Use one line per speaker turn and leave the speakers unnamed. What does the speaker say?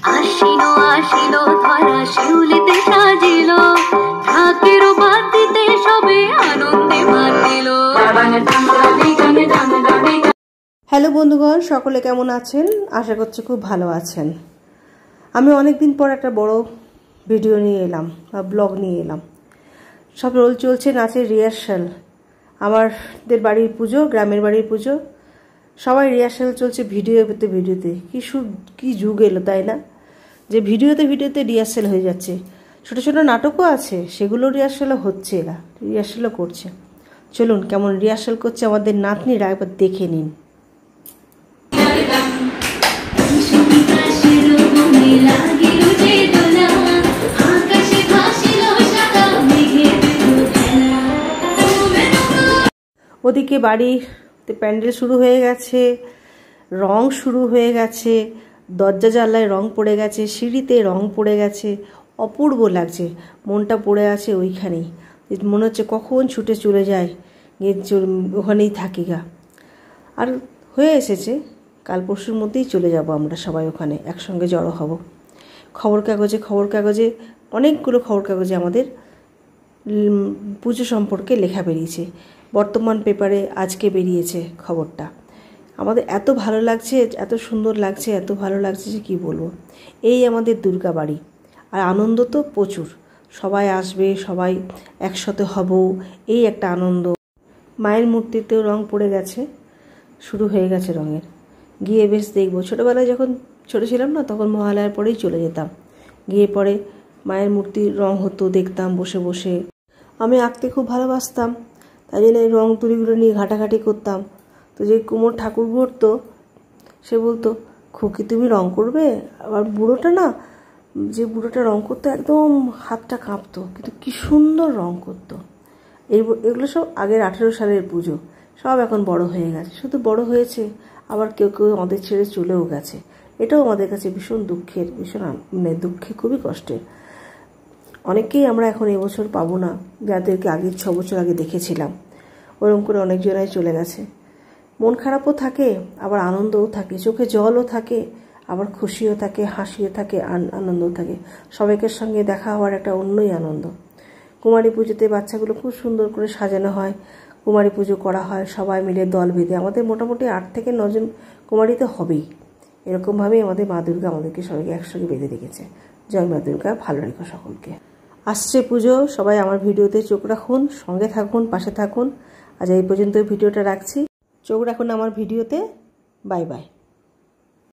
आशिलो आशिलो धरा शिउलिते साजिलो ঢাকের বাদ্যিতে সবে আনন্দে মাতিলো।
হ্যালো বন্ধুগণ, সকলে কেমন আছেন? আশা করছি খুব ভালো আছেন। আমি অনেকদিন পর একটা বড় ভিডিও নিয়ে এলাম বা ব্লগ নিয়ে এলাম। সব রোল চলছে, নাচের রিহার্সাল। আমাদের বাড়ির পুজো, গ্রামের বাড়ির পুজো, সবাই রিহার্সাল চলছে ভিডিওতে ভিডিওতে। কি যুগ এলো তাই না, যে ভিডিওতে রিহার্সাল হয়ে যাচ্ছে। ছোটো ছোটো নাটকও আছে, সেগুলো রিহার্সালও হচ্ছে, এরা রিহার্সালও করছে। চলুন কেমন রিহার্সাল করছে আমাদের নাতনিরা, একবার দেখে নিন। ওদিকে বাড়িতে প্যান্ডেল শুরু হয়ে গেছে, রং শুরু হয়ে গেছে, দরজা জানলায় রং পড়ে গেছে, সিঁড়িতে রং পড়ে গেছে, অপূর্ব লাগছে। মনটা পড়ে আছে ওইখানেই, মনে হচ্ছে কখন ছুটে চলে যায়, ওখানেই থাকি গা। আর হয়ে এসেছে, কাল পরশুর মধ্যেই চলে যাব আমরা সবাই, ওখানে একসঙ্গে জড়ো হব। খবর কাগজে অনেকগুলো খবর কাগজে আমাদের পুজো সম্পর্কে লেখা বেরিয়েছে। বর্তমান পেপারে আজকে বেরিয়েছে খবরটা। আমাদের এত ভালো লাগছে, এত সুন্দর লাগছে, এত ভালো লাগছে যে কী বলবো। এই আমাদের দুর্গা বাড়ি, আর আনন্দ তো প্রচুর। সবাই আসবে, সবাই একসাথে হব, এই একটা আনন্দ। মায়ের মূর্তিতেও রং পড়ে গেছে, শুরু হয়ে গেছে রঙের। গিয়ে বেশ দেখবো। ছোটোবেলায় যখন ছোটো ছিলাম না, তখন মহালয়ার পরেই চলে যেতাম, গিয়ে পরে মায়ের মূর্তির রং হতো, দেখতাম বসে বসে। আমি আঁকতে খুব ভালোবাসতাম, তাই জন্য এই রং তুলিগুলো নিয়ে ঘাটাঘাটি করতাম। তো যে কুমোর ঠাকুর ঘুরতো, সে বলতো, খুকি তুমি রং করবে? আবার বুড়োটা রং করতো, একদম হাতটা কাঁপতো, কিন্তু কি সুন্দর রং করতো। এগুলো সব আগের 18 সালের পুজো, সব এখন বড় হয়ে গেছে। শুধু বড় হয়েছে, আবার কেউ কেউ আমাদের ছেড়ে চলেও গেছে। এটাও আমাদের কাছে ভীষণ দুঃখের, দুঃখে খুবই কষ্টের। অনেককেই আমরা এখন এবছর পাবো না, যাদেরকে আগের 6 বছর আগে দেখেছিলাম। ওরকম করে অনেকজনাই চলে গেছে। মন খারাপও থাকে, আবার আনন্দও থাকে, চোখে জলও থাকে, আবার খুশিও থাকে, হাসিও থাকে, আনন্দও থাকে। সবাইকার সঙ্গে দেখা হওয়ার একটা অন্যই আনন্দ। কুমারী পুজোতে বাচ্চাগুলো খুব সুন্দর করে সাজানো হয়, কুমারী পুজো করা হয়, সবাই মিলে দল বেঁধে। আমাদের মোটামুটি 8 থেকে 9 জন কুমারী তো হবেই। এরকমভাবেই আমাদের মা দুর্গা আমাদেরকে সবাইকে একসঙ্গে বেঁধে রেখেছে। জয় মা দুর্গা, ভালো রেখো সকলকে। আসছে পুজো, সবাই আমার ভিডিওতে চোখ রাখুন, সঙ্গে থাকুন, পাশে থাকুন। আজ এই পর্যন্ত ভিডিওটা রাখছি। চোখ রাখুন আমার ভিডিওতে। Bye bye.